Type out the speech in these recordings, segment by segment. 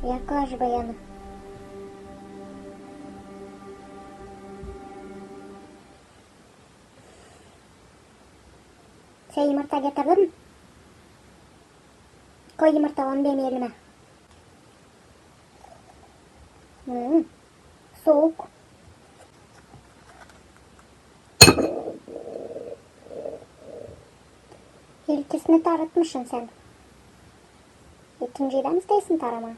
Yaklaş bayanı. Sen yumurta getirdin mi? Koy yumurtalarını benim elime. Soğuk. İlkisini taratmışsın sen. İkinciyi de mi isteyorsun tarama?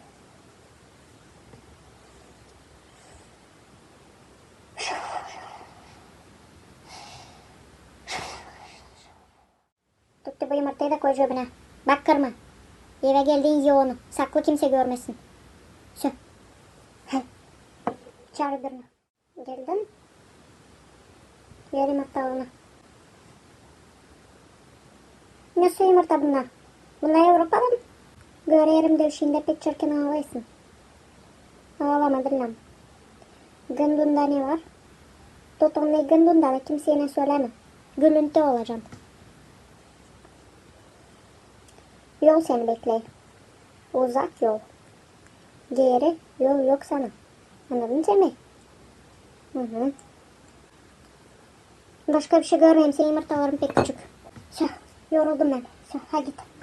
Tuttu bu yumurtayı da koy cebine. Bak kırma. Eve geldiğin ye onu. Saklı kimse görmesin. Şu. Çağır birini. Geldin. Ver yumurtalarını. Nasıl yumurta bunlar? Bunlar Avrupa'da mı? Görerim dövüşünde pek çirkin ağlaysın. Ağlamadın lan. Gındunda ne var? Tutun ne gındunda da kimseye ne söyleme. Gülünte olacağım. Yol seni bekliyor. Uzak yol. Geri yol yok sana. Anladın sen mi? Hı. Başka bir şey görmeyeyim. Senin yumurtaların pek küçük. Yoruldum ben. Hadi git.